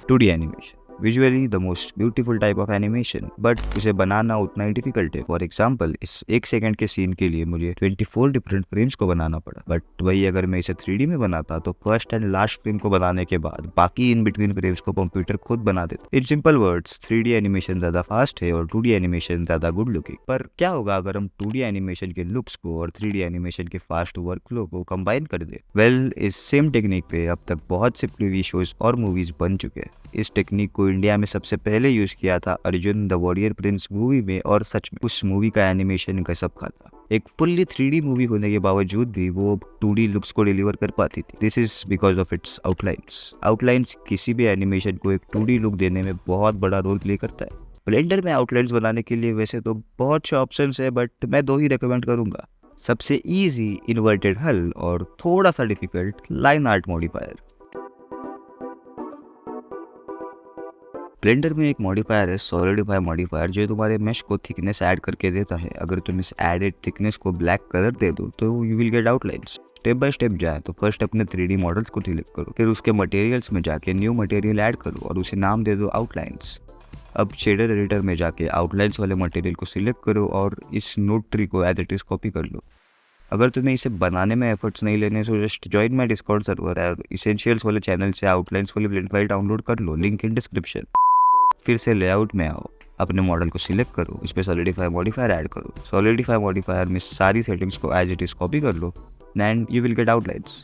2D animation visually the most beautiful type of animation, but उसे बनाना उतना ही difficult है। For example, इस 1 second के सीन के लिए मुझे 24 डिफरेंट फ्रेम्स को बनाना पड़ा, बट वही अगर मैं इसे 3D में बनाता तो फर्स्ट एंड लास्ट फ्रेम को बनाने के बाद बाकी इन बिटवीन फ्रेम्स को कंप्यूटर खुद बना देता। In simple words, 3D animation ज्यादा फास्ट है और 2D एनिमेशन ज्यादा गुड लुकिंग। पर क्या होगा अगर हम 2D एनिमेशन के लुक्स को और 3D एनिमेशन के फास्ट वर्कफ्लो को कंबाइन कर दे? वेल, इस सेम टेक्निक पे अब तक बहुत से टीवी शोज और मूवीज बन चुके हैं। इस टेक्निक को इंडिया में सबसे पहले यूज किया था Arjun the warrior Prince movie में, और सच में उस मूवी का एनिमेशन गजब का था। एक फुल्ली 3D मूवी होने के बावजूद भी वो 2D लुक्स को डिलीवर कर पाती थी। This is because of its outlines. Outlines किसी भी एनिमेशन को एक 2D लुक देने में बहुत बड़ा रोल प्ले करता है। ब्लेंडर में आउटलाइंस बनाने के लिए वैसे तो बहुत से ऑप्शंस है, बट मैं 2 ही रिकमेंड करूंगा। सबसे इजी इन्वर्टेड हल और थोड़ा सा difficult line art modifier. Blender में एक मॉडिफायर है सॉलिडिफाई मॉडिफायर, जो तुम्हारे मेश को थिकनेस ऐड करके देता है। अगर तुम इस एडेड थिकनेस को ब्लैक कलर दे दो तो you will get outlines. Step by step जाए तो फर्स्ट अपने 3D मॉडल्स को सिलेक्ट करो, फिर उसके मटेरियल्स में जाके न्यू मटेरियल ऐड करो और उसे नाम दे दो आउटलाइंस। अब शेडर एडिटर में जाके आउटलाइंस वाले मटेरियल को सिलेक्ट करो और इस नोट ट्री को एज इट इज कॉपी कर लो। अगर तुम्हें इसे बनाने में एफर्ट्स नहीं लेने तो just join my Discord server और इसेंशियल्स वाले चैनल से आउटलाइंस वाली ब्लेंड फाइल डाउनलोड कर लो, लिंक इन डिस्क्रिप्शन। फिर से लेआउट में आओ, अपने मॉडल को सिलेक्ट करो, इस पे सॉलिडिफाई मॉडिफायर ऐड करो। सॉलिडिफाई मॉडिफायर में सारी सेटिंग्स को एज इट इज कॉपी कर लो and you will get outlines.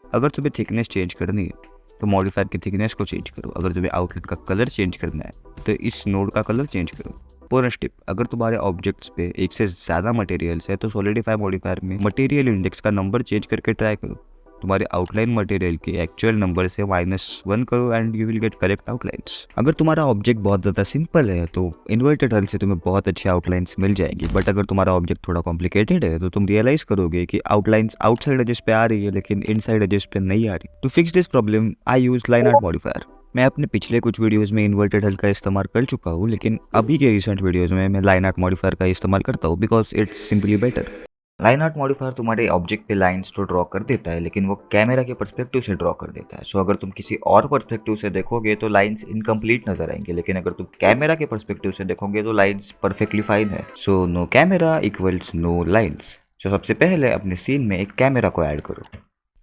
अगर तुम्हें थिकनेस चेंज करनी है तो मॉडिफायर की थिकनेस को चेंज करो। अगर तुम्हें आउटलेट का कलर चेंज करना है तो इस नोड का कलर चेंज करो। बोनस टिप, अगर तुम्हारे ऑब्जेक्ट्स पे एक से ज़्यादा मटेरियल्स है तो सॉलिडिफाई मॉडिफायर में मटेरियल इंडेक्स का नंबर चेंज करके ट्राई करो। तुम्हारे आउटलाइन मटेरियल के एक्चुअल नंबर से -1 करो and you will gate correct outlines. अगर तुम्हारा ऑब्जेक्ट बहुत ज़्यादा सिंपल है तो इन्वर्टेड हल से तुम्हें बहुत अच्छी आउटलाइंस मिल जाएगी, बट अगर तुम्हारा ऑब्जेक्ट थोड़ा कॉम्प्लिकेटेड है तो तुम रियलाइज करोगे कि आउटलाइंस आउटसाइड एजेस पे आ रही है लेकिन इनसाइड एजेस पे नहीं आ रही। To fix this problem I use line art modifier. मैं अपने पिछले कुछ वीडियोस में इन्वर्टेड हल का इस्तेमाल कर चुका हूँ, लेकिन अभी के रिसेंट वीडियोस में मैं लाइन आर्ट मॉडिफायर का इस्तेमाल करता हूँ because it's simply better. Line art modifier तुम्हारे ऑब्जेक्ट पे लाइंस तो ड्रॉ कर देता है, लेकिन वो कैमरा के पर्सपेक्टिव से ड्रॉ कर देता है। सो अगर तुम किसी और पर्सपेक्टिव से देखोगे तो लाइंस इनकम्प्लीट नजर आएंगे, लेकिन अगर तुम कैमरा के पर्सपेक्टिव से देखोगे तो लाइंस परफेक्टली फाइन है। So no camera equals no lines. So सबसे पहले अपने सीन में एक कैमरा को ऐड करो।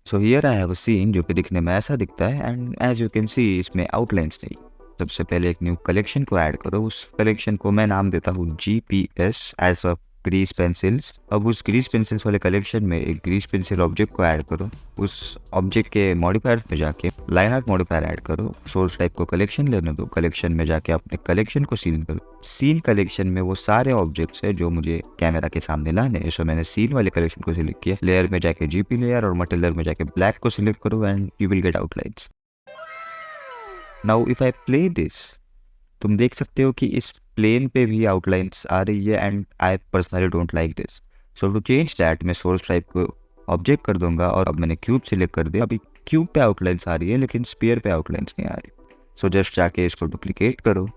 So here I have a scene जो कि दिखने में ऐसा दिखता है and as you can see इसमें आउटलाइंस नहीं। सबसे पहले एक न्यू कलेक्शन को ऐड करो। उस कलेक्शन को मैं नाम देता हूँ GPS as a grease pencils. अब उस ग्रीस पेंसिल्स वाले कलेक्शन में एक ग्रीस पेंसिल ऑब्जेक्ट को ऐड करो। उस ऑब्जेक्ट के मॉडिफायर में जाके लाइन आर्ट मॉडिफायर ऐड करो। सोर्स टाइप को कलेक्शन लेने दो। कलेक्शन में जाके अपने कलेक्शन को सीन करो। सीन कलेक्शन में वो सारे ऑब्जेक्ट्स है जो मुझे कैमरा के सामने लाने हैं। सो मैंने सीन वाले कलेक्शन को सिलेक्ट किया। लेयर में जाके GP लेयर और मटेरियल में जाके ब्लैक को सिलेक्ट करो and you will get outlines. Now if I play this, तुम देख सकते हो कि इस प्लेन पे भी आउटलाइंस आ रही है and I personally don't like this. So to change that मैं सोर्स टाइप को ऑब्जेक्ट कर दूंगा और अब मैंने क्यूब सिलेक्ट कर दिया। अभी क्यूब पे आउटलाइंस आ रही है लेकिन स्फीयर पे आउटलाइंस नहीं आ रही। सो जस्ट जाके इसको डुप्लीकेट करो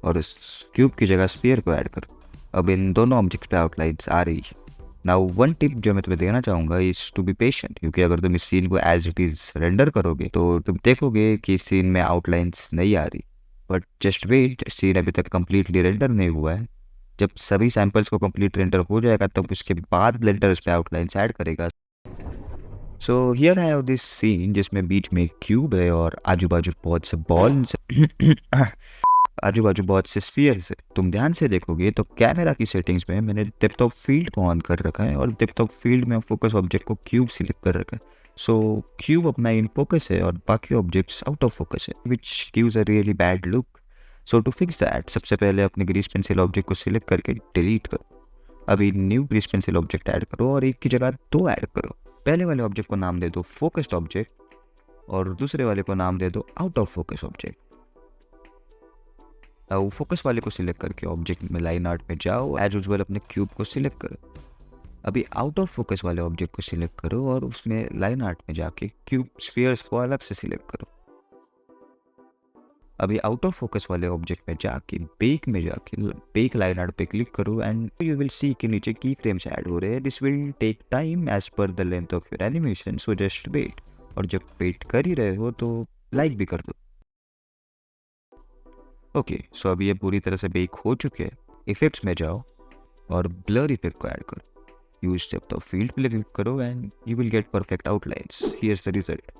और इस क्यूब की जगह स्फीयर को ऐड करो। अब इन दोनों ऑब्जेक्ट्स पे आउटलाइंस आ रही है। नाउ वन टिप जो मैं तुम्हें देना चाहूँगा इज टू बी पेशेंट, क्योंकि अगर तुम इस सीन को एज इट इज रेंडर करोगे तो तुम देखोगे कि सीन में आउटलाइंस नहीं आ रही। बट जस्ट वेट, सीन अभी तक कंप्लीटली रेंडर नहीं हुआ है। जब सभी सैंपल्स को कंप्लीट रेंडर हो जाएगा तब उसके बाद ब्लेंडर उस पर आउटलाइंस ऐड करेगा। So here I have this scene जिसमें बीच में एक क्यूब है और आजू बाजू बहुत से बॉल्स आजू बाजू बहुत से स्फीयर्स है। तुम ध्यान से देखोगे तो कैमरा की सेटिंग्स में मैंने डेप्थ ऑफ फील्ड को ऑन कर रखा है और डेप्थ ऑफ फील्ड में फोकस ऑब्जेक्ट को क्यूब सिलेक्ट कर रखा है। सो क्यूब अपना इन फोकस है और बाकी ऑब्जेक्ट्स आउट ऑफ फोकस है, which gives a really bad look. So to fix that सबसे पहले अपने ग्रीस पेंसिल ऑब्जेक्ट को सिलेक्ट करके डिलीट करो। अभी new grease pencil object add करो और एक की जगह 2 ऐड करो। पहले वाले ऑब्जेक्ट को नाम दे दो फोकस्ड ऑब्जेक्ट और दूसरे वाले को नाम दे दो आउट ऑफ फोकस ऑब्जेक्ट। अब फोकस वाले को सिलेक्ट करके ऑब्जेक्ट में लाइन आर्ट में जाओ, एज यूजुअल अपने क्यूब को सिलेक्ट करो। अभी आउट ऑफ फोकस वाले ऑब्जेक्ट को सिलेक्ट करो और उसमें लाइन आर्ट में जाके क्यूब स्फीयर्स को अलग से सिलेक्ट करो। अभी आउट ऑफ फोकस वाले ऑब्जेक्ट में जाके बेक लाइन आर्ट पे क्लिक करो एंड यू विल सी कि नीचे की फ्रेम्स ऐड हो रहे हैं। This will take time as per the length of your animation, so just wait. और जब वेट कर ही रहे हो तो लाइक भी कर दो। ओके, सो अभी ये पूरी तरह से बेक हो चुके हैं। इफेक्ट्स में जाओ और ब्लर इफेक्ट को ऐड करो। यूज डेप्थ ऑफ फील्ड पे क्लिक करो and you will get perfect outlines. Here's the result.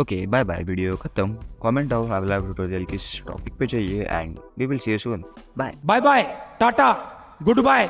Okay, bye bye, video खत्म। कमेंट डाउन अगला ट्यूटोरियल किस टॉपिक पे चाहिए and we will see you soon. Bye bye bye, टाटा, good bye.